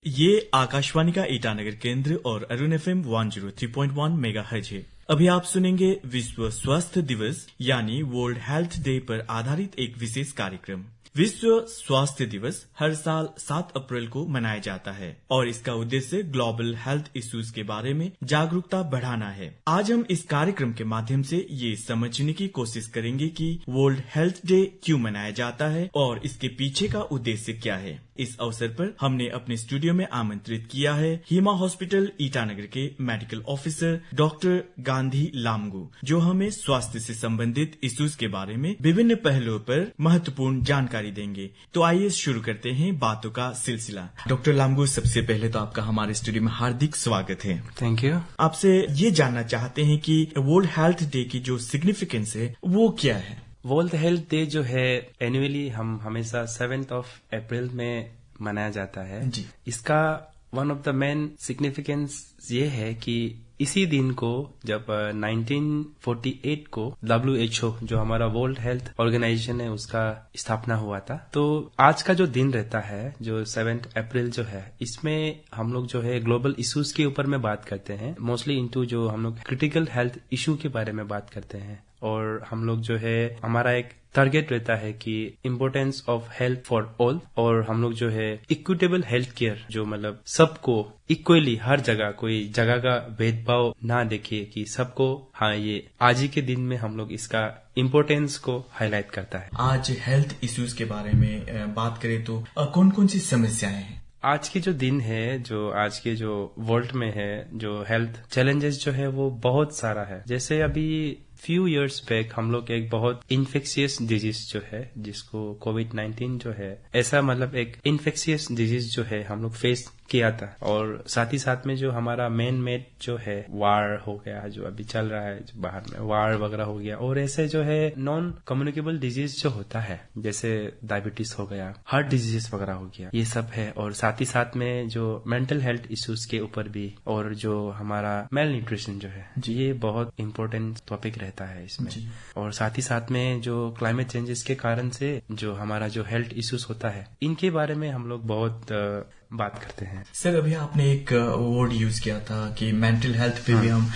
ये आकाशवाणी का ईटानगर केंद्र और अरुण FM 103.1 मेगाहर्ट्ज है। अभी आप सुनेंगे विश्व स्वास्थ्य दिवस यानी वर्ल्ड हेल्थ डे पर आधारित एक विशेष कार्यक्रम। विश्व स्वास्थ्य दिवस हर साल 7 अप्रैल को मनाया जाता है और इसका उद्देश्य ग्लोबल हेल्थ इश्यूज के बारे में जागरूकता बढ़ाना है। आज हम इस कार्यक्रम के माध्यम से ये समझने की कोशिश करेंगे कि वर्ल्ड हेल्थ डे क्यों मनाया जाता है और इसके पीछे का उद्देश्य क्या है। इस अवसर पर हमने अपने स्टूडियो में आमंत्रित किया है हिमा हॉस्पिटल ईटानगर के मेडिकल ऑफिसर डॉक्टर गांधी लामगू, जो हमें स्वास्थ्य से संबंधित इश्यूज के बारे में विभिन्न पहलुओं पर महत्वपूर्ण जानकारी देंगे। तो आइए शुरू करते हैं बातों का सिलसिला। डॉक्टर लामगू, सबसे पहले तो आपका हमारे स्टूडियो में हार्दिक स्वागत है। Thank you. आपसे ये जानना चाहते हैं कि वर्ल्ड हेल्थ डे की जो सिग्निफिकेंस है वो क्या है। वर्ल्ड हेल्थ डे जो है एनुअली हम हमेशा 7 अप्रैल में मनाया जाता है जी। इसका one of the main significance ये है कि इसी दिन को जब 1948 को WHO जो हमारा वर्ल्ड हेल्थ ऑर्गेनाइजेशन है उसका स्थापना हुआ था। तो आज का जो दिन रहता है जो 7 अप्रैल जो है इसमें हम लोग जो है ग्लोबल इश्यूज के ऊपर में बात करते हैं, मोस्टली इनटू जो हम लोग क्रिटिकल हेल्थ इशू के बारे में बात करते हैं। और हम लोग जो है हमारा एक टारगेट रहता है कि importance of health for all, और हम लोग जो है इक्विटेबल हेल्थ केयर जो मतलब सबको इक्वली हर जगह कोई जगह का भेदभाव ना देखे कि सबको, हाँ ये आज ही के दिन में हम लोग इसका इम्पोर्टेंस को हाईलाइट करता है। आज हेल्थ इश्यूज के बारे में बात करें तो कौन कौन सी समस्याएं हैं। आज के जो दिन है, जो आज के जो वर्ल्ड में है, जो हेल्थ चैलेंजेस जो है वो बहुत सारा है। जैसे अभी फ्यू इयर्स बैक हम लोग एक बहुत इन्फेक्शियस डिजीज जो है जिसको कोविड-19 जो है, ऐसा मतलब एक इन्फेक्शियस डिजीज जो है हम लोग फेस किया था। और साथ ही साथ में जो हमारा मेन मेड जो है वार हो गया, जो अभी चल रहा है जो बाहर में वार वगैरह हो गया, और ऐसे जो है नॉन कम्युनिकेबल डिजीज जो होता है जैसे डायबिटीज हो गया, हार्ट डिजीज वगैरह हो गया, ये सब है। और साथ ही साथ में जो मेंटल हेल्थ इश्यूज के ऊपर भी, और जो हमारा मेल न्यूट्रिशन जो है ये बहुत इंपॉर्टेंट टॉपिक रहता है इसमें। और साथ ही साथ में जो क्लाइमेट चेंजेस के कारण से जो हमारा जो हेल्थ इश्यूज होता है इनके बारे में हम लोग बहुत बात करते हैं। सर, अभी आपने एक वर्ड यूज किया था कि मेंटल हेल्थ पे भी हम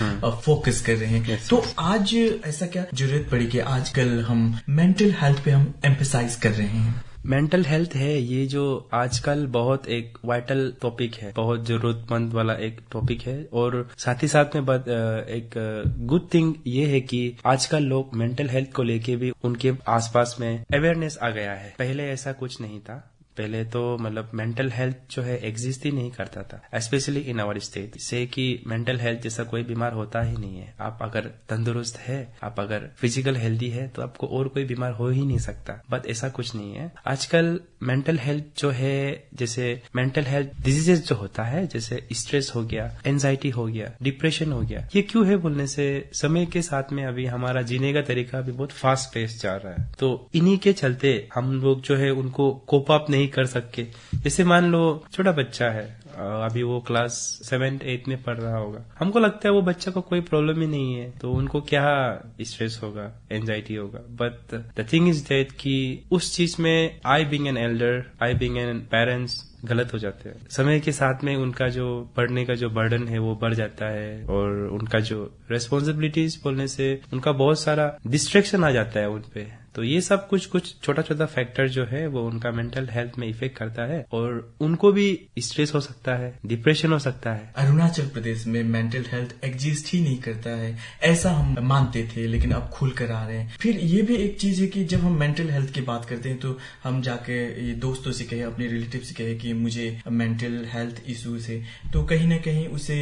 फोकस कर रहे हैं। तो आज ऐसा क्या जरूरत पड़ी कि आजकल हम मेंटल हेल्थ पे हम एम्फसाइज कर रहे हैं। मेंटल हेल्थ है ये जो आजकल बहुत एक वाइटल टॉपिक है, बहुत जरूरतमंद वाला एक टॉपिक है। और साथ ही साथ में एक गुड थिंग ये है कि आजकल लोग मेंटल हेल्थ को लेके भी उनके आसपास में अवेयरनेस आ गया है। पहले ऐसा कुछ नहीं था। पहले तो मतलब मेंटल हेल्थ जो है एग्जिस्ट ही नहीं करता था, स्पेशली इन आवर स्टेट, से कि मेंटल हेल्थ जैसा कोई बीमार होता ही नहीं है। आप अगर तंदुरुस्त है, आप अगर फिजिकल हेल्दी है तो आपको और कोई बीमार हो ही नहीं सकता। बट ऐसा कुछ नहीं है। आजकल मेंटल हेल्थ जो है, जैसे मेंटल हेल्थ डिजीजेस जो होता है जैसे स्ट्रेस हो गया, एंजाइटी हो गया, डिप्रेशन हो गया, ये क्यों है बोलने से समय के साथ में अभी हमारा जीने का तरीका भी बहुत फास्ट पेस जा रहा है। तो इन्हीं के चलते हम लोग जो है उनको कोप अप नहीं कर सके। जैसे मान लो छोटा बच्चा है, अभी वो क्लास 7-8 में पढ़ रहा होगा, हमको लगता है वो बच्चा को कोई प्रॉब्लम ही नहीं है, तो उनको क्या स्ट्रेस होगा, एंजाइटी होगा। But the thing is that कि उस चीज में I being an elder, I being an parents गलत हो जाते हैं। समय के साथ में उनका जो पढ़ने का जो बर्डन है वो बढ़ जाता है, और उनका जो रेस्पॉन्सिबिलिटीज बोलने से उनका बहुत सारा डिस्ट्रैक्शन आ जाता है उनपे। तो ये सब कुछ छोटा छोटा फैक्टर जो है वो उनका मेंटल हेल्थ में इफेक्ट करता है, और उनको भी स्ट्रेस हो सकता है, डिप्रेशन हो सकता है। अरुणाचल प्रदेश में मेंटल हेल्थ एग्जिस्ट ही नहीं करता है ऐसा हम मानते थे, लेकिन अब खुल कर आ रहे हैं। फिर ये भी एक चीज है कि जब हम मेंटल हेल्थ की बात करते हैं तो हम जाके ये दोस्तों से कहे, अपने रिलेटिव से कहे कि मुझे मेंटल हेल्थ इश्यूज है, तो कहीं ना कहीं उसे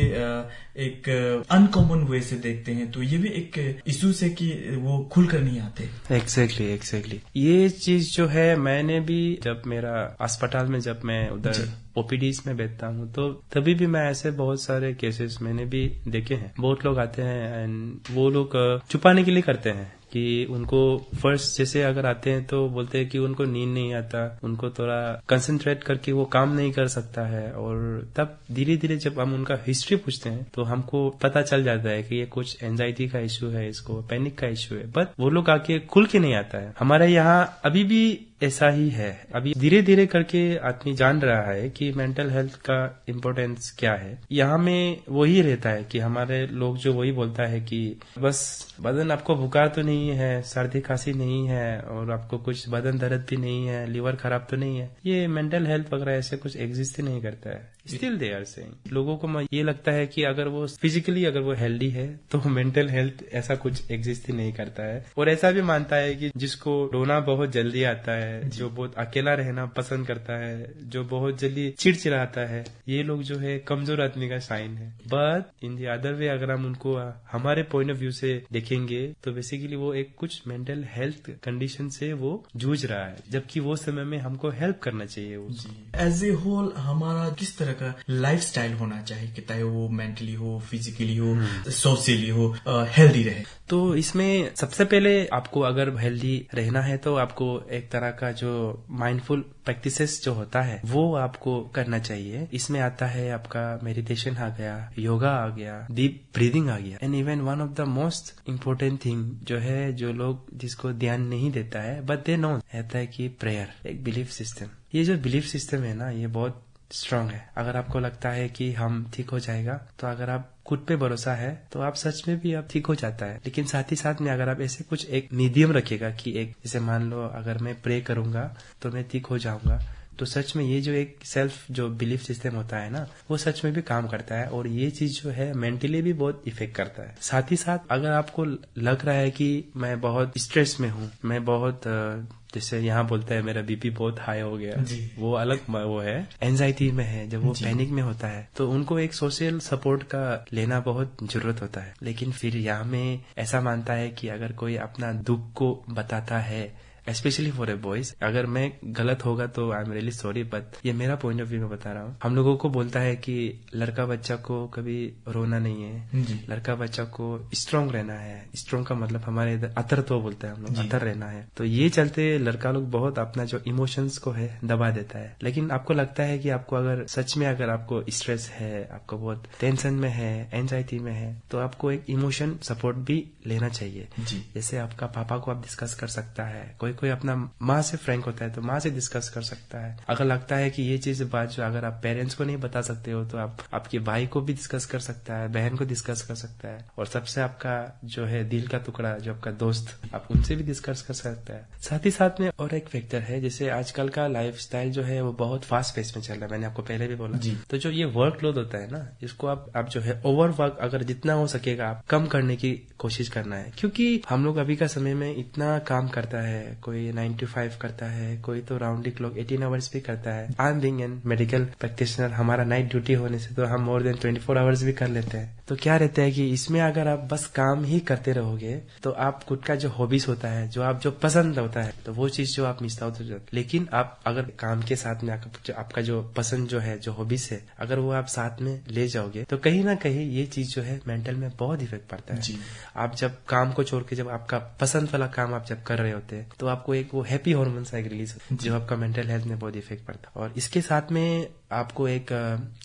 एक अनकॉमन वे से देखते हैं। तो ये भी एक इश्यूज है कि वो खुलकर नहीं आते। एग्जैक्टली ये चीज जो है, मैंने भी जब मेरा अस्पताल में जब मैं उधर ओपीडीज में बैठता हूँ तो तभी भी मैं ऐसे बहुत सारे केसेस मैंने भी देखे हैं। बहुत लोग आते हैं एंड वो लोग छुपाने के लिए करते हैं कि उनको फर्स्ट जैसे अगर आते हैं तो बोलते हैं कि उनको नींद नहीं आता, उनको थोड़ा कंसंट्रेट करके वो काम नहीं कर सकता है। और तब धीरे धीरे जब हम उनका हिस्ट्री पूछते हैं तो हमको पता चल जाता है कि ये कुछ एंजाइटी का इश्यू है, इसको पैनिक का इश्यू है। बट वो लोग आके खुल के नहीं आता है। हमारे यहाँ अभी भी ऐसा ही है। अभी धीरे धीरे करके आदमी जान रहा है कि मेंटल हेल्थ का इम्पोर्टेंस क्या है। यहाँ में वही रहता है कि हमारे लोग जो वही बोलता है कि बस बदन आपको बुखार तो नहीं है, सर्दी खांसी नहीं है और आपको कुछ बदन दर्द भी नहीं है, लीवर खराब तो नहीं है, ये मेंटल हेल्थ वगैरह ऐसे कुछ एग्जिस्ट ही नहीं करता है। स्टिल दे आर सेइंग, लोगों को ये लगता है कि अगर वो फिजिकली अगर वो हेल्दी है तो मेंटल हेल्थ ऐसा कुछ एग्जिस्ट ही नहीं करता है। और ऐसा भी मानता है कि जिसको रोना बहुत जल्दी आता है, जो बहुत अकेला रहना पसंद करता है, जो बहुत जल्दी चिड़चिड़ाता है, ये लोग जो है कमजोर आदमी का साइन है। But in the other way अगर हम उनको हमारे पॉइंट ऑफ व्यू से देखेंगे तो बेसिकली वो एक कुछ मेंटल हेल्थ कंडीशन से वो जूझ रहा है, जबकि वो समय में हमको हेल्प करना चाहिए। एज ए होल हमारा किस तरह का लाइफस्टाइल होना चाहिए कि चाहे वो मेंटली हो, फिजिकली हो, सोशली हो, हेल्दी रहे? तो इसमें सबसे पहले आपको अगर हेल्दी रहना है तो आपको एक तरह का जो माइंडफुल प्रैक्टिसेस जो होता है वो आपको करना चाहिए। इसमें आता है आपका मेडिटेशन आ गया, योगा आ गया, डीप ब्रीदिंग आ गया, and even one of the most important thing जो है, जो लोग जिसको ध्यान नहीं देता है बट दे नो, कहता है कि प्रेयर, एक बिलीफ सिस्टम। ये जो बिलीफ सिस्टम है ना, ये बहुत स्ट्रांग है। अगर आपको लगता है कि हम ठीक हो जाएगा, तो अगर आप खुद पे भरोसा है तो आप सच में भी आप ठीक हो जाता है। लेकिन साथ ही साथ में अगर आप ऐसे कुछ एक मीडियम रखेगा कि एक जैसे मान लो अगर मैं प्रे करूंगा तो मैं ठीक हो जाऊंगा, तो सच में ये जो एक सेल्फ जो बिलीफ सिस्टम होता है ना, वो सच में भी काम करता है और ये चीज जो है मेंटली भी बहुत इफेक्ट करता है। साथ ही साथ अगर आपको लग रहा है कि मैं बहुत स्ट्रेस में हूँ, मैं बहुत जैसे यहाँ बोलते हैं मेरा बीपी बहुत हाई हो गया, वो अलग वो है, एंजाइटी में है, जब वो पैनिक में होता है तो उनको एक सोशल सपोर्ट का लेना बहुत जरूरत होता है। लेकिन फिर यहाँ में ऐसा मानता है कि अगर कोई अपना दुख को बताता है, स्पेशली फॉर ए बॉयज, अगर मैं गलत होगा तो I am really sorry, but ये मेरा पॉइंट ऑफ व्यू में बता रहा हूँ। हम लोगों को बोलता है कि लड़का बच्चा को कभी रोना नहीं है, लड़का बच्चा को स्ट्रांग रहना है। स्ट्रांग का मतलब हमारे इधर अतर तो बोलते हैं हम लोग, अतर रहना है। तो ये चलते लड़का लोग बहुत अपना जो इमोशंस को है दबा देता है। लेकिन आपको लगता है कि आपको अगर सच में अगर आपको स्ट्रेस है, आपको बहुत टेंशन में है, एंजाइटी में है, तो आपको एक इमोशन सपोर्ट भी लेना चाहिए। जैसे आपका पापा को आप डिस्कस कर सकता है, कोई अपना माँ से फ्रैंक होता है तो माँ से डिस्कस कर सकता है। अगर लगता है कि ये चीज बात जो अगर आप पेरेंट्स को नहीं बता सकते हो तो आप आपके भाई को भी डिस्कस कर सकता है, बहन को डिस्कस कर सकता है, और सबसे आपका जो है दिल का टुकड़ा जो आपका दोस्त, आप उनसे भी डिस्कस कर सकता है। साथ ही साथ में और एक फैक्टर है, जैसे आजकल का लाइफस्टाइल जो है वो बहुत फास्ट पेस में चल रहा है, मैंने आपको पहले भी बोला। तो जो ये वर्कलोड होता है ना, इसको आप जो है ओवर वर्क अगर जितना हो सकेगा आप कम करने की कोशिश करना है। क्योंकि हम लोग अभी का समय में इतना काम करता है, कोई 9 to 5 करता है, कोई तो राउंड द क्लॉक 18 आवर्स भी करता है। I am being an medical practitioner, हमारा नाइट ड्यूटी होने से तो हम मोर देन 24 आवर्स भी कर लेते हैं। तो क्या रहता है कि इसमें अगर आप बस काम ही करते रहोगे तो आप खुद का जो हॉबीज होता है, जो आप जो पसंद होता है, तो वो चीज जो आप मिस आउट हो जाते। लेकिन आप अगर काम के साथ में आपका जो पसंद जो है, जो हॉबीज है, अगर वो आप साथ में ले जाओगे तो कहीं ना कहीं ये चीज जो है मेंटल में बहुत इफेक्ट पड़ता है। आप जब काम को छोड़ के जब आपका पसंद वाला काम आप जब कर रहे होते हैं तो आपको एक वो हैप्पी हार्मोन्स एक रिलीज जो आपका मेंटल हेल्थ में बहुत इफेक्ट पड़ता है। और इसके साथ में आपको एक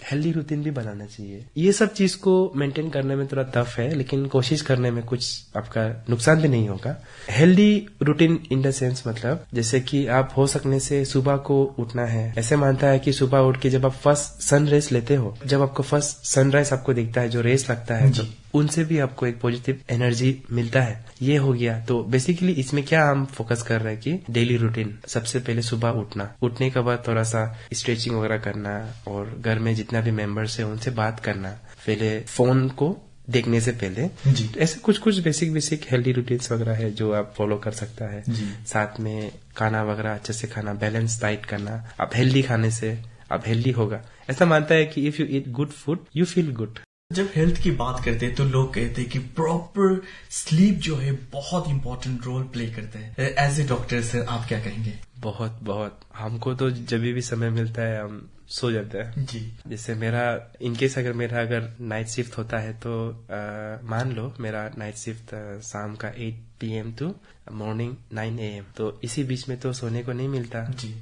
हेल्दी रूटीन भी बनाना चाहिए। ये सब चीज को मेंटेन करने में थोड़ा टफ है, लेकिन कोशिश करने में कुछ आपका नुकसान भी नहीं होगा। Healthy routine in the sense मतलब जैसे कि आप हो सकने से सुबह को उठना है। ऐसे मानता है कि सुबह उठ के जब आप फर्स्ट सनराइज लेते हो, जब आपको फर्स्ट सनराइज आपको दिखता है, जो रेस लगता है, तो उनसे भी आपको एक पॉजिटिव एनर्जी मिलता है। ये हो गया। तो बेसिकली इसमें क्या हम फोकस कर रहे हैं कि डेली रूटीन, सबसे पहले सुबह उठना, उठने के बाद थोड़ा सा स्ट्रेचिंग वगैरह करना और घर में जितना भी मेंबर्स है उनसे बात करना, पहले फोन को देखने से पहले। ऐसे कुछ बेसिक हेल्दी रूटीन्स वगैरह है जो आप फॉलो कर सकता है। साथ में खाना वगैरह अच्छे से खाना, बैलेंस डाइट करना। आप हेल्दी खाने से आप हेल्दी होगा। ऐसा मानता है कि if you eat good food you feel good. जब हेल्थ की बात करते हैं तो लोग कहते हैं कि प्रॉपर स्लीप जो है बहुत इंपॉर्टेंट रोल प्ले करता है। एज ए डॉक्टर सर आप क्या कहेंगे? बहुत हमको तो जब भी समय मिलता है हम सो जाते हैं जी। जैसे मेरा इनकेस अगर नाइट शिफ्ट होता है तो मान लो मेरा नाइट शिफ्ट शाम का 8 PM टू मॉर्निंग 9 AM, तो इसी बीच में तो सोने को नहीं मिलता।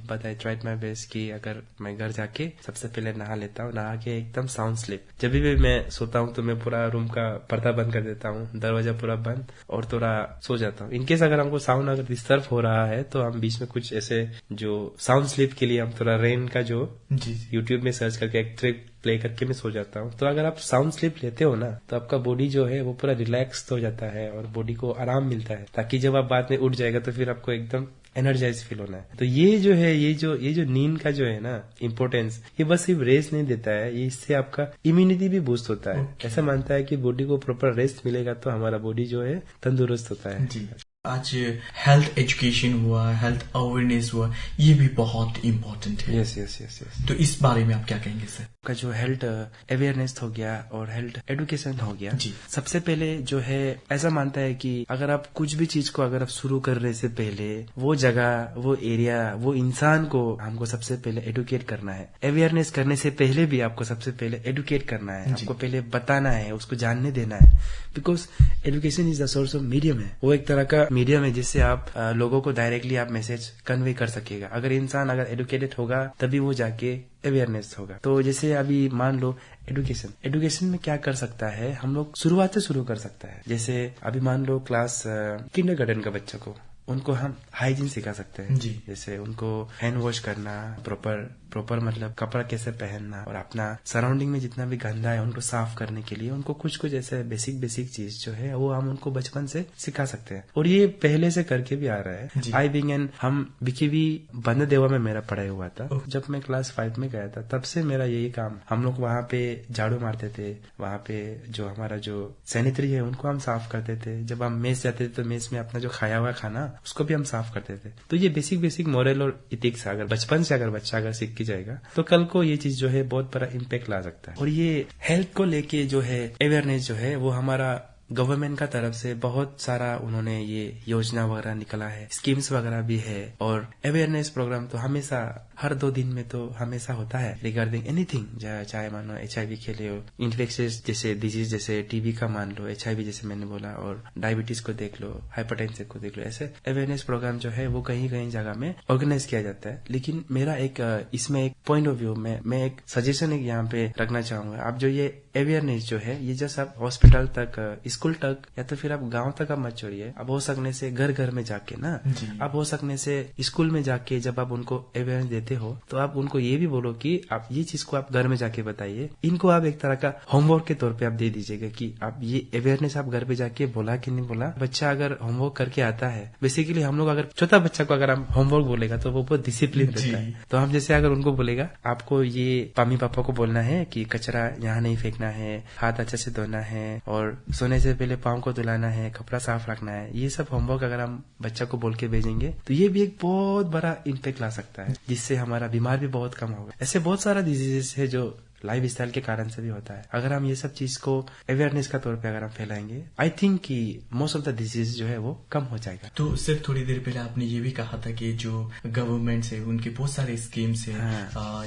But I tried my best कि अगर मैं घर जाके सबसे पहले नहा लेता हूँ, नहा के एकदम साउंड स्लीप। जब भी मैं सोता हूँ तो मैं पूरा रूम का पर्दा बंद कर देता हूँ, दरवाजा पूरा बंद, और थोड़ा सो जाता हूँ। इनकेस अगर हमको साउंड अगर डिस्टर्ब हो रहा है तो हम बीच में कुछ ऐसे जैसे जो साउंड स्लीप के लिए हम थोड़ा रेन का जो जी यूट्यूब में सर्च करके एक ट्रिक प्ले करके मैं सो जाता हूँ। तो अगर आप साउंड स्लीप लेते हो ना तो आपका बॉडी जो है वो पूरा रिलैक्स हो जाता है और बॉडी को आराम मिलता है, ताकि जब आप बाद में उठ जाएगा तो फिर आपको एकदम एनर्जाइज फील होना है। तो ये जो है ये जो नींद का जो है ना इम्पोर्टेंस, ये बस सिर्फ रेस्ट नहीं देता है, ये इससे आपका इम्यूनिटी भी बूस्ट होता है। ऐसा मानता है कि बॉडी को प्रॉपर रेस्ट मिलेगा तो हमारा बॉडी जो है तंदुरुस्त होता है। जी आज हेल्थ एजुकेशन हुआ, हेल्थ अवेयरनेस हुआ, ये भी बहुत इम्पोर्टेंट है। यस। तो इस बारे में आप क्या कहेंगे सर? का जो हेल्थ अवेयरनेस हो गया और हेल्थ एजुकेशन हो गया जी। सबसे पहले जो है ऐसा मानता है कि अगर आप कुछ भी चीज को अगर आप शुरू करने से पहले वो जगह, वो एरिया, वो इंसान को हमको सबसे पहले एडुकेट करना है। अवेयरनेस करने से पहले भी आपको सबसे पहले एडुकेट करना है, आपको पहले बताना है, उसको जानने देना है। Because education is the source of medium है, वो एक तरह का मीडियम है जिससे आप लोगों को डायरेक्टली आप मैसेज कन्वे कर सकेगा। अगर इंसान अगर एडुकेटेड होगा तभी वो जाके अवेयरनेस होगा। तो जैसे अभी मान लो एडुकेशन में क्या कर सकता है, हम लोग शुरुआत से शुरू कर सकता है। जैसे अभी मान लो क्लास किंडरगार्टन का बच्चा को, उनको हम हाइजीन सिखा सकते हैं जी। जैसे उनको हैंड वॉश करना, प्रॉपर मतलब कपड़ा कैसे पहनना और अपना सराउंडिंग में जितना भी गंदा है उनको साफ करने के लिए उनको कुछ ऐसे बेसिक चीज जो है वो हम उनको बचपन से सिखा सकते हैं। और ये पहले से करके भी आ रहा है। आई बिंग एन हम बिकीवी बंद देवा में मेरा पढ़ाई हुआ था। जब मैं क्लास 5 में गया था तब से मेरा यही काम, हम लोग वहाँ पे झाड़ू मारते थे, वहाँ पे जो हमारा जो सैनिटरी है उनको हम साफ करते थे। जब हम मेस जाते थे तो मेस में अपना जो खाया हुआ खाना उसको भी हम साफ करते थे। तो ये बेसिक मोरल और इथिक्स अगर बचपन से अगर बच्चा अगर सीख के जाएगा तो कल को ये चीज जो है बहुत बड़ा इम्पैक्ट ला सकता है। और ये हेल्थ को लेके जो है अवेयरनेस जो है वो हमारा गवर्नमेंट का तरफ से बहुत सारा उन्होंने ये योजना वगैरह निकला है, स्कीम्स वगैरह भी है। और अवेयरनेस प्रोग्राम तो हमेशा हर 2 दिन में तो हमेशा होता है रिगार्डिंग एनीथिंग, चाहे मानो HIV के लिए, इन्फेक्शियस जैसे डिजीज जैसे टीबी का मान लो, HIV जैसे मैंने बोला, और डायबिटीज को देख लो, हाइपरटेंशन को देख लो। ऐसे अवेयरनेस प्रोग्राम जो है वो कहीं जगह में ऑर्गेनाइज किया जाता है। लेकिन मेरा एक इसमें एक पॉइंट ऑफ व्यू में मैं एक सजेशन एक यहाँ पे रखना चाहूंगा। आप जो ये अवेयरनेस जो है ये जस्ट आप हॉस्पिटल तक, स्कूल तक या तो फिर आप गांव तक आप मत छोड़िए। आप हो सकने से घर में जाके ना, आप हो सकने से स्कूल में जाके जब आप उनको अवेयरनेस देते हो तो आप उनको ये भी बोलो कि आप ये चीज को आप घर में जाके बताइए। इनको आप एक तरह का होमवर्क के तौर पे आप दे दीजिएगा कि आप ये अवेयरनेस आप घर पे जाके बोला कि नहीं बोला। बच्चा अगर होमवर्क करके आता है, बेसिकली हम लोग अगर छोटा बच्चा को अगर हम होमवर्क बोलेगा तो वो बहुत डिसिप्लिन रहता है। तो हम जैसे अगर उनको बोलेगा आपको ये मम्मी पापा को बोलना है कि कचरा यहाँ नहीं फेंकना है, हाथ अच्छे से धोना है और सोने से पहले पाँव को धुलाना है, कपड़ा साफ रखना है, ये सब होमवर्क अगर हम बच्चा को बोल के भेजेंगे तो ये भी एक बहुत बड़ा इम्पैक्ट ला सकता है, जिससे हमारा बीमार भी बहुत कम होगा। ऐसे बहुत सारा डिजीजेस है जो लाइफ स्टाइल के कारण से भी होता है। अगर हम ये सब चीज को अवेयरनेस का तौर पे अगर हम फैलाएंगे, आई थिंक कि मोस्ट ऑफ द डिजीज जो है वो कम हो जाएगा। तो सिर्फ थोड़ी देर पहले आपने ये भी कहा था कि जो गवर्नमेंट है उनके बहुत सारे स्कीम्स है,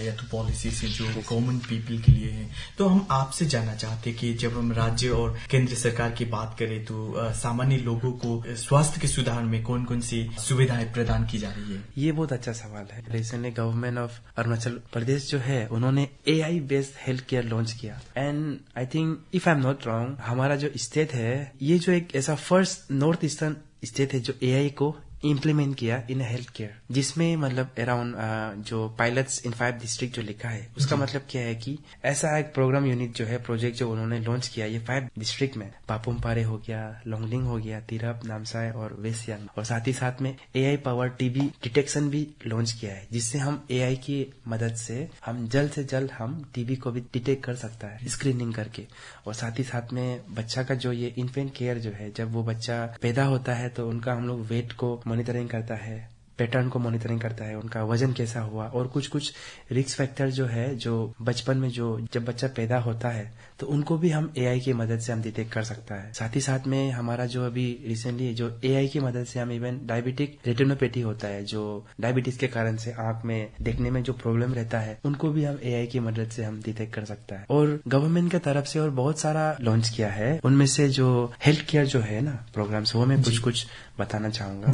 या तो पॉलिसीज है जो कॉमन पीपल के लिए है। तो हम आपसे जानना चाहते कि जब हम राज्य और केंद्र सरकार की बात करें तो सामान्य लोगों को स्वास्थ्य के सुधार में कौन कौन सी सुविधाएं प्रदान की जा रही है? ये बहुत अच्छा सवाल है। Recently government of Arunachal Pradesh जो है उन्होंने AI based health care launch किया। And I think if I am not wrong, हमारा जो स्टेट है ये जो एक ऐसा फर्स्ट नॉर्थ ईस्टर्न स्टेट है जो AI को इम्प्लीमेंट किया इन हेल्थ केयर, जिसमें मतलब अराउंड जो पायलट्स इन 5 डिस्ट्रिक्ट जो लिखा है उसका मतलब क्या है कि ऐसा एक प्रोग्राम यूनिट जो है, प्रोजेक्ट जो उन्होंने लॉन्च किया ये 5 डिस्ट्रिक्ट में, पापुम पारे हो गया, लोंगलिंग हो गया, तिरप, नामसाई और वेस्ट सियांग। और साथ ही साथ में AI पावर TB डिटेक्शन भी लॉन्च किया है, जिससे हम AI की मदद से हम जल्द से जल्द हम TB को भी डिटेक्ट कर सकता है स्क्रीनिंग करके। और साथ ही साथ में बच्चा का जो ये इन्फेंट केयर जो है, जब वो बच्चा पैदा होता है तो उनका हम लोग वेट को मॉनिटरिंग करता है, पैटर्न को मॉनिटरिंग करता है, उनका वजन कैसा हुआ और कुछ रिस्क फैक्टर जो है जो बचपन में जो जब बच्चा पैदा होता है तो उनको भी हम AI की मदद से हम डिटेक्ट कर सकता है। साथ ही साथ में हमारा जो अभी रिसेंटली जो AI की मदद से हम इवन डायबिटिक रेटिनोपैथी होता है, जो डायबिटीज के कारण से आंख में देखने में जो प्रॉब्लम रहता है उनको भी हम AI की मदद से हम डिटेक्ट कर सकता है। और गवर्नमेंट की तरफ से और बहुत सारा लॉन्च किया है, उनमें से जो हेल्थ केयर जो है ना प्रोग्राम्स, वो मैं कुछ बताना चाहूंगा।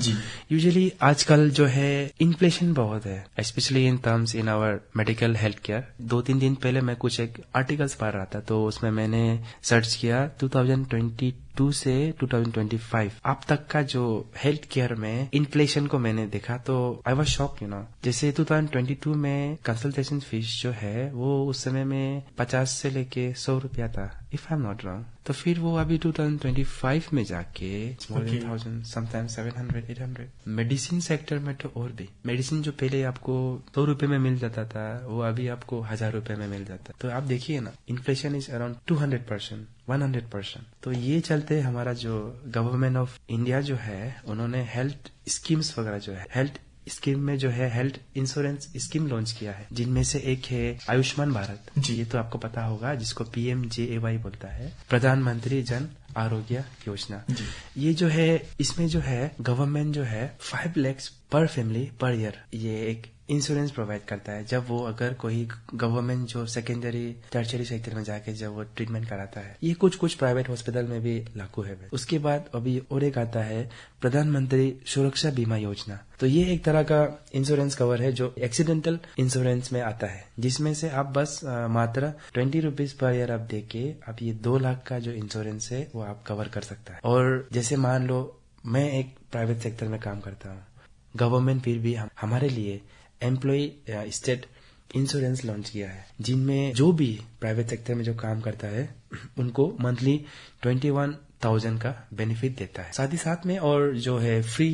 यूजुअली आजकल जो है इन्फ्लेशन बहुत है, specially in terms in our medical health care. 2-3 दिन पहले मैं कुछ एक आर्टिकल्स पढ़ रहा था तो उसमें मैंने सर्च किया 2022 2022 से 2025 अब तक का जो हेल्थ केयर में इन्फ्लेशन को मैंने देखा तो आई वाज शॉक जैसे 2022 में कंसल्टेशन फीस जो है वो उस समय में 50 से लेके 100 रुपया था, if I am not wrong. तो फिर वो अभी 2025 में जाके 1000 समटाइम्स 700 800। मेडिसिन सेक्टर में तो और भी, मेडिसिन जो पहले आपको 100 रुपए में मिल जाता था वो अभी आपको 1000 रुपए में मिल जाता है। तो आप देखिए ना, इन्फ्लेशन इज अराउंड 200%, 100%। तो ये चलते हमारा जो गवर्नमेंट ऑफ इंडिया जो है उन्होंने हेल्थ स्कीम्स वगैरह जो है, हेल्थ स्कीम में जो है हेल्थ इंश्योरेंस स्कीम लॉन्च किया है, जिनमें से एक है आयुष्मान भारत जी, ये तो आपको पता होगा, जिसको PMJAY बोलता है, प्रधानमंत्री जन आरोग्य योजना। ये जो है इसमें जो है गवर्नमेंट जो है 5 लाख पर फैमिली पर ईयर ये एक इंश्योरेंस प्रोवाइड करता है। जब वो अगर कोई गवर्नमेंट जो सेकेंडरी टर्शियरी सेक्टर में जाके जब वो ट्रीटमेंट कराता है, ये कुछ प्राइवेट हॉस्पिटल में भी लागू है। उसके बाद अभी और एक आता है प्रधानमंत्री सुरक्षा बीमा योजना। तो ये एक तरह का इंश्योरेंस कवर है जो एक्सीडेंटल इंश्योरेंस में आता है, जिसमें से आप बस मात्र 20 रुपीज पर ईयर आप देके आप ये 2 लाख का जो इंश्योरेंस है वो आप कवर कर सकता है। और जैसे मान लो मैं एक प्राइवेट सेक्टर में काम करता हूँ, गवर्नमेंट फिर भी हमारे लिए एम्प्लॉय स्टेट इंश्योरेंस लॉन्च किया है, जिनमें जो भी प्राइवेट सेक्टर में जो काम करता है उनको मंथली 21,000 का बेनिफिट देता है। साथ ही साथ में और जो है फ्री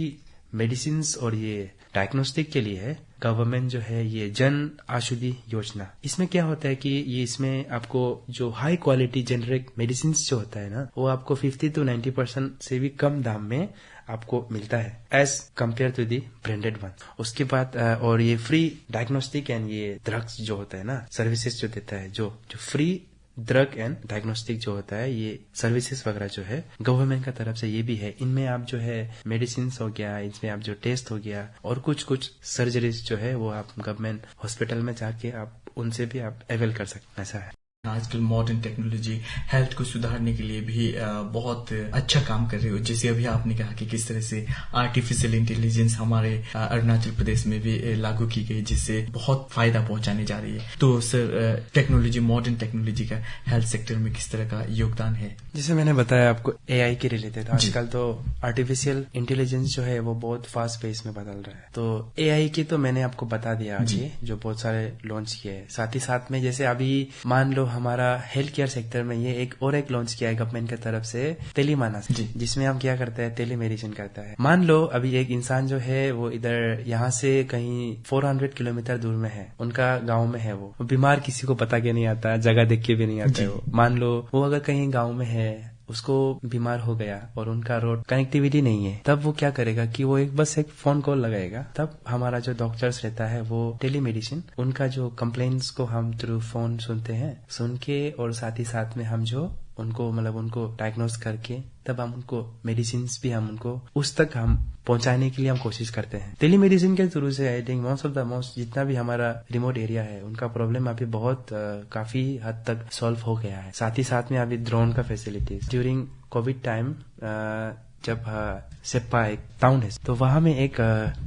मेडिसिन और ये डायग्नोस्टिक के लिए है गवर्नमेंट जो है ये जन औषधि योजना। इसमें क्या होता है कि ये इसमें आपको जो हाई क्वालिटी जेनेरिक मेडिसिन जो होता है ना, वो आपको 50 to 90% से भी कम दाम में आपको मिलता है as compare to the branded one. उसके बाद और ये फ्री डायग्नोस्टिक एंड ये ड्रग्स जो होता है ना, सर्विसेज जो देता है, जो फ्री ड्रग एंड डायग्नोस्टिक जो होता है, ये सर्विसेज वगैरह जो है गवर्नमेंट का तरफ से ये भी है। इनमें आप जो है मेडिसिन हो गया, इसमें आप जो टेस्ट हो गया और कुछ सर्जरीज जो है वो आप गवर्नमेंट हॉस्पिटल में जाके आप उनसे भी आप अवेल कर सकते हैं। ऐसा है। आजकल मॉडर्न टेक्नोलॉजी हेल्थ को सुधारने के लिए भी बहुत अच्छा काम कर रही हो। जैसे अभी आपने कहा कि किस तरह से आर्टिफिशियल इंटेलिजेंस हमारे अरुणाचल प्रदेश में भी लागू की गई, जिससे बहुत फायदा पहुंचाने जा रही है। तो सर टेक्नोलॉजी, मॉडर्न टेक्नोलॉजी का हेल्थ सेक्टर में किस तरह का योगदान है? जैसे मैंने बताया आपको AI के रिलेटेड, आजकल तो आर्टिफिशियल इंटेलिजेंस जो है वो बहुत फास्ट पेस में बदल रहा है। तो AI के तो मैंने आपको बता दिया आगे, जो बहुत सारे लॉन्च किए हैं। साथ ही साथ में जैसे अभी मान लो हमारा हेल्थ केयर सेक्टर में ये एक लॉन्च किया है गवर्नमेंट की तरफ से, टेलीमानस, जिसमें हम क्या करते हैं, टेलीमेडिसिन करता है। मान लो अभी एक इंसान जो है वो इधर यहाँ से कहीं 400 किलोमीटर दूर में है, उनका गांव में है, वो बीमार, किसी को पता के नहीं आता, जगह देख के भी नहीं आता है वो। मान लो वो अगर कहीं गाँव में है, उसको बीमार हो गया और उनका रोड कनेक्टिविटी नहीं है, तब वो क्या करेगा कि वो बस एक फोन कॉल लगाएगा। तब हमारा जो डॉक्टर्स रहता है वो टेलीमेडिसिन, उनका जो कंप्लेंट्स को हम थ्रू फोन सुनते हैं, सुन के और साथ ही साथ में हम जो उनको उनको डायग्नोस करके तब हम उनको मेडिसिन भी हम उनको उस तक हम पहुंचाने के लिए हम कोशिश करते हैं। टेलीमेडिसिन के थ्रू से आई थिंक मोस्ट जितना भी हमारा रिमोट एरिया है उनका प्रॉब्लम अभी बहुत काफी हद तक सॉल्व हो गया है। साथ ही साथ में अभी ड्रोन का फैसिलिटीज ड्यूरिंग कोविड टाइम, जब सेप्पा एक टाउन है तो वहां में एक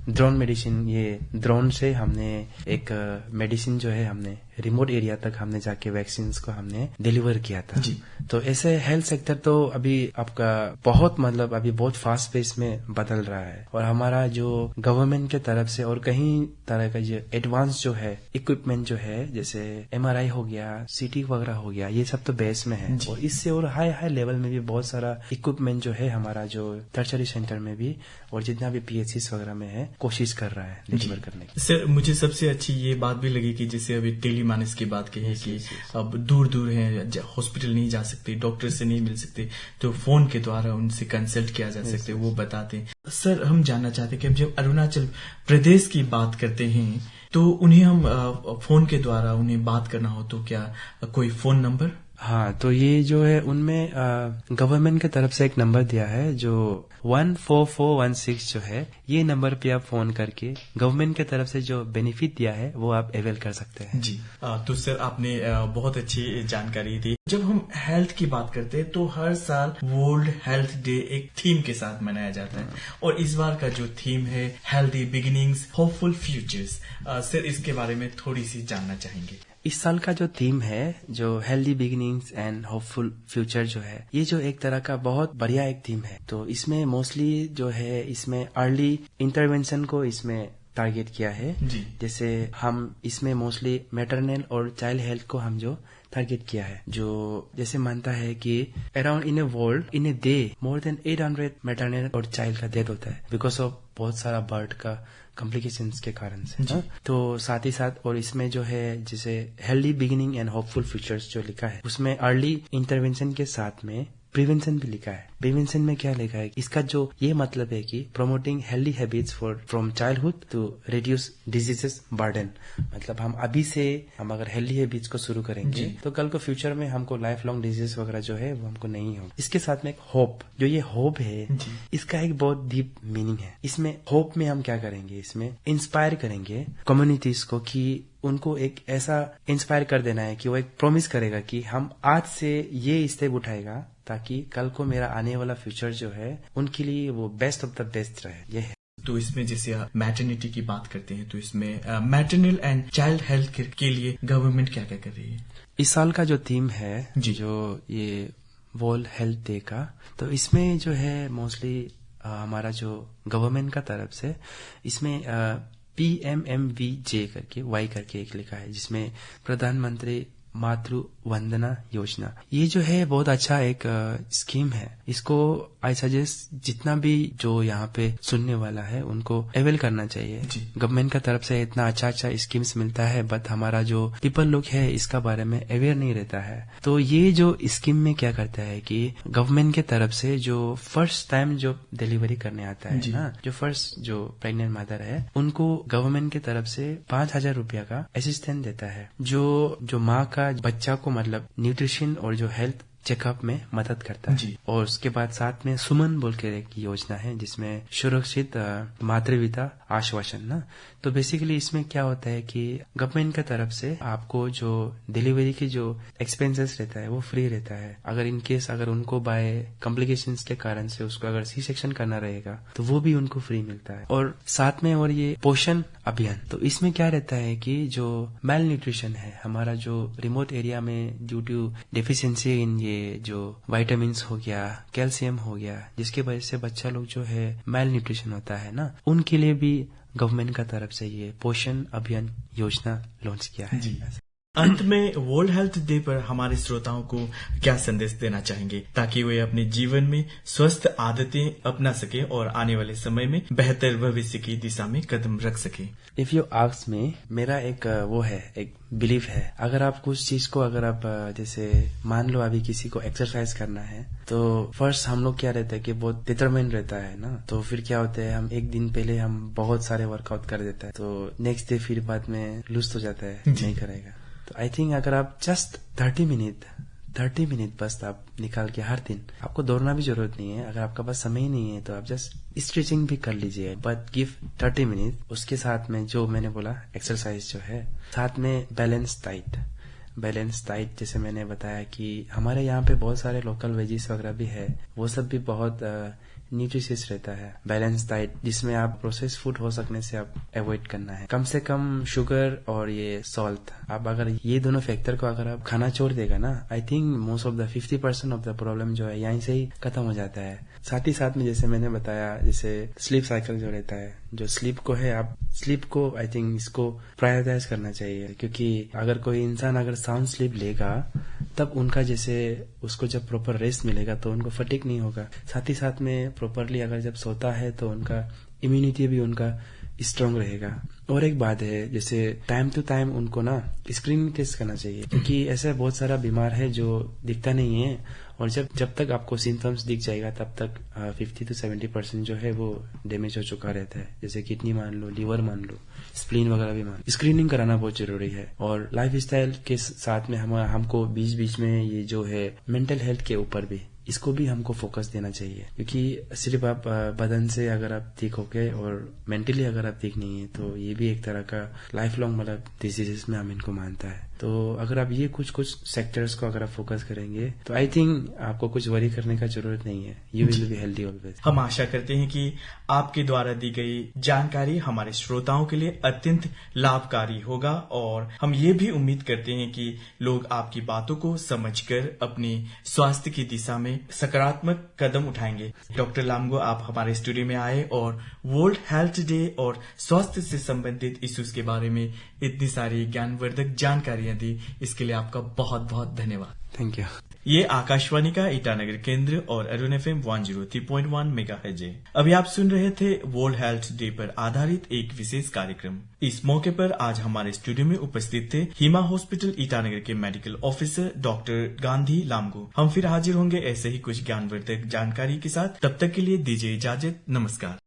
ड्रोन मेडिसिन, ये ड्रोन से हमने एक मेडिसिन जो है हमने रिमोट एरिया तक हमने जाके वैक्सीन को हमने डिलीवर किया था जी। तो ऐसे हेल्थ सेक्टर तो अभी आपका बहुत अभी बहुत फास्ट पेस में बदल रहा है। और हमारा जो गवर्नमेंट के तरफ से और कहीं तरह का जो एडवांस जो है इक्विपमेंट जो है, जैसे MRI हो गया, CT वगैरह हो गया, ये सब तो बेस में है। और इससे और हाई लेवल में भी बहुत सारा इक्विपमेंट जो है हमारा जो टर्शियरी सेंटर में भी और जितना भी PHCs वगैरह में है कोशिश कर रहा है डिलीवर करने की। सर मुझे सबसे अच्छी ये बात भी लगी कि जैसे अभी टेलीमानस की बात कही कि अब दूर है, हॉस्पिटल नहीं जा सकते, डॉक्टर से नहीं मिल सकते, तो फोन के द्वारा उनसे कंसल्ट किया जा सकते, वो बताते हैं। सर हम जानना चाहते हैं कि अब जब अरुणाचल प्रदेश की बात करते हैं तो उन्हें हम फोन के द्वारा उन्हें बात करना हो तो क्या कोई फोन नंबर? हाँ, तो ये जो है उनमें गवर्नमेंट की तरफ से एक नंबर दिया है जो 14416 जो है, ये नंबर पे आप फोन करके गवर्नमेंट की तरफ से जो बेनिफिट दिया है वो आप अवेल कर सकते हैं जी। तो सर आपने बहुत अच्छी जानकारी दी। जब हम हेल्थ की बात करते हैं तो हर साल वर्ल्ड हेल्थ डे एक थीम के साथ मनाया जाता है और इस बार का जो थीम है healthy beginnings hopeful futures, sir इसके बारे में थोड़ी सी जानना चाहेंगे। इस साल का जो थीम है, जो healthy beginnings and hopeful future जो है, ये जो एक तरह का बहुत बढ़िया एक थीम है। तो इसमें मोस्टली जो है, इसमें अर्ली इंटरवेंशन को इसमें टारगेट किया है जी। जैसे हम इसमें मोस्टली मैटरनल और चाइल्ड हेल्थ को हम जो टारगेट किया है, जो जैसे मानता है कि around in a world in a day more than 800 maternal और चाइल्ड का डेथ होता है बिकॉज ऑफ बहुत सारा बर्थ का कॉम्प्लिकेशंस के कारण से। तो साथ ही साथ और इसमें जो है जैसे healthy beginning and hopeful futures जो लिखा है, उसमें अर्ली इंटरवेंशन के साथ में प्रिवेंशन भी लिखा है। प्रिवेंशन में क्या लिखा है, इसका जो ये मतलब है कि promoting healthy habits from childhood to reduce diseases burden. मतलब हम अभी से हम अगर हेल्दी हैबिट्स को शुरू करेंगे तो कल को फ्यूचर में हमको लाइफ लॉन्ग डिजीज वगैरह जो है वो हमको नहीं हो। इसके साथ में एक होप, जो ये होप है इसका एक बहुत डीप मीनिंग है। इसमें होप में हम क्या करेंगे, इसमें इंस्पायर करेंगे कम्युनिटीज को कि उनको एक ऐसा इंस्पायर कर देना है कि वो एक प्रॉमिस करेगा कि हम आज से ये स्टेप उठाएगा ताकि कल को मेरा आने वाला फ्यूचर जो है उनके लिए वो बेस्ट ऑफ द बेस्ट रहे। ये है। तो इसमें जैसे मैटरनिटी की बात करते हैं, तो इसमें मैटरनल एंड चाइल्ड हेल्थ के लिए गवर्नमेंट क्या क्या कर रही है? इस साल का जो थीम है जो ये वर्ल्ड हेल्थ डे का, तो इसमें जो है मोस्टली हमारा जो गवर्नमेंट का तरफ से इसमें PMMVJ करके वाई करके एक लिखा है, जिसमें प्रधानमंत्री मातृ वंदना योजना। ये जो है बहुत अच्छा एक स्कीम है। इसको आई सजेस्ट जितना भी जो यहाँ पे सुनने वाला है उनको अवेल करना चाहिए। गवर्नमेंट का तरफ से इतना अच्छा अच्छा स्कीम्स मिलता है, बट हमारा जो पीपल लोग है इसका बारे में अवेयर नहीं रहता है। तो ये जो स्कीम में क्या करता है कि गवर्नमेंट के तरफ से जो फर्स्ट टाइम जो डिलीवरी करने आता है ना, जो फर्स्ट जो प्रेग्नेंट मदर है उनको गवर्नमेंट के तरफ से 5,000 रुपया का असिस्टेंस देता है, जो माँ का बच्चा को मतलब न्यूट्रिशन और जो हेल्थ चेकअप में मदद करता है। और उसके बाद साथ में सुमन बोल के एक योजना है जिसमें सुरक्षित मातृत्व आश्वासन ना। तो बेसिकली इसमें क्या होता है कि गवर्नमेंट की तरफ से आपको जो डिलीवरी की जो एक्सपेंसेस रहता है वो फ्री रहता है। अगर इन केस अगर उनको बाय कॉम्प्लिकेशंस के कारण से उसको अगर सी सेक्शन करना रहेगा तो वो भी उनको फ्री मिलता है। और साथ में और ये पोषण अभियान, तो इसमें क्या रहता है कि जो मेल न्यूट्रिशन है हमारा जो रिमोट एरिया में ड्यू टू डेफिशिएंसी इन ये जो विटामिन्स हो गया, कैल्शियम हो गया, जिसके वजह से बच्चा लोग जो है मेल न्यूट्रिशन होता है ना, उनके लिए भी गवर्नमेंट का तरफ से ये पोषण अभियान योजना लॉन्च किया है। अंत में वर्ल्ड हेल्थ डे पर हमारे श्रोताओं को क्या संदेश देना चाहेंगे ताकि वे अपने जीवन में स्वस्थ आदतें अपना सके और आने वाले समय में बेहतर भविष्य की दिशा में कदम रख सके? इफ यू आस्क मी, मेरा एक वो है, एक बिलीफ है, अगर आप कुछ चीज को अगर आप जैसे मान लो अभी किसी को एक्सरसाइज करना है तो फर्स्ट हम लोग क्या रहता है कि बहुत डिटरमाइन रहता है ना, तो फिर क्या होता है हम एक दिन पहले हम बहुत सारे वर्कआउट कर देता है, तो नेक्स्ट डे फिर बाद में लूज हो जाता है, नहीं करेगा। तो आई थिंक अगर आप जस्ट 30 मिनट बस आप निकाल के हर दिन, आपको दौड़ना भी जरूरत नहीं है, अगर आपका पास समय ही नहीं है तो आप जस्ट स्ट्रेचिंग भी कर लीजिए, बट गिव 30 मिनट। उसके साथ में जो मैंने बोला एक्सरसाइज जो है, साथ में बैलेंस डाइट जैसे मैंने बताया कि हमारे यहाँ पे बहुत सारे लोकल वेजिस वगैरह भी है, वो सब भी बहुत न्यूट्रिशियस रहता है। बैलेंस डाइट जिसमें आप प्रोसेस फूड हो सकने से आप अवॉइड करना है, कम से कम शुगर और ये सॉल्ट। आप अगर ये दोनों फैक्टर को अगर आप खाना छोड़ देगा ना, I think most of the 50% of the problem जो है यहीं से ही खत्म हो जाता है। साथ ही साथ में जैसे मैंने बताया, जैसे स्लीप साइकिल जो रहता है, जो स्लीप को है, आप स्लीप को आई थिंक इसको प्रायोरिटाइज करना चाहिए, क्योंकि अगर कोई इंसान अगर साउंड स्लीप लेगा तब उनका जैसे उसको जब प्रॉपर रेस्ट मिलेगा तो उनको फटीग नहीं होगा। साथ ही साथ में प्रॉपरली अगर जब सोता है तो उनका इम्यूनिटी भी उनका स्ट्रांग रहेगा। और एक बात है, जैसे टाइम टू टाइम उनको ना स्क्रीनिंग टेस्ट करना चाहिए, क्योंकि ऐसा बहुत सारा बीमार है जो दिखता नहीं है, और जब तक आपको सिम्टम्स दिख जाएगा तब तक 50 to 70% जो है वो डैमेज हो चुका रहता है। जैसे किडनी मान लो, लीवर मान लो, स्प्लीन वगैरह भी मान लो। स्क्रीनिंग कराना बहुत जरूरी है। और लाइफ स्टाइल के साथ में हमको बीच बीच में ये जो है मेंटल हेल्थ के ऊपर भी, इसको भी हमको फोकस देना चाहिए, क्योंकि सिर्फ आप बदन से अगर आप ठीक हो गए और मेंटली अगर आप ठीक नहीं है तो ये भी एक तरह का लाइफ लॉन्ग मतलब डिजीजेस में हम इनको मानता है। तो अगर आप ये कुछ सेक्टर्स को अगर आप फोकस करेंगे तो आई थिंक आपको कुछ वरी करने का जरूरत नहीं है। You will be healthy always. हम आशा करते हैं कि आपके द्वारा दी गई जानकारी हमारे श्रोताओं के लिए अत्यंत लाभकारी होगा और हम ये भी उम्मीद करते हैं कि लोग आपकी बातों को समझकर अपनी स्वास्थ्य की दिशा में सकारात्मक कदम उठाएंगे। डॉक्टर लामगो, आप हमारे स्टूडियो में आए और वर्ल्ड हेल्थ डे और स्वास्थ्य से संबंधित इश्यूज के बारे में इतनी सारी ज्ञानवर्धक जानकारियां दी, इसके लिए आपका बहुत बहुत धन्यवाद। Thank you. ये आकाशवाणी का ईटानगर केंद्र और अरुण FM 103.1 मेगाहर्ट्ज है। अभी आप सुन रहे थे वर्ल्ड हेल्थ डे पर आधारित एक विशेष कार्यक्रम। इस मौके पर आज हमारे स्टूडियो में उपस्थित थे हिमा हॉस्पिटल ईटानगर के मेडिकल ऑफिसर डॉक्टर गांधी लामगो। हम फिर हाजिर होंगे ऐसे ही कुछ ज्ञानवर्धक जानकारी के साथ। तब तक के लिए दीजिए इजाजत। नमस्कार।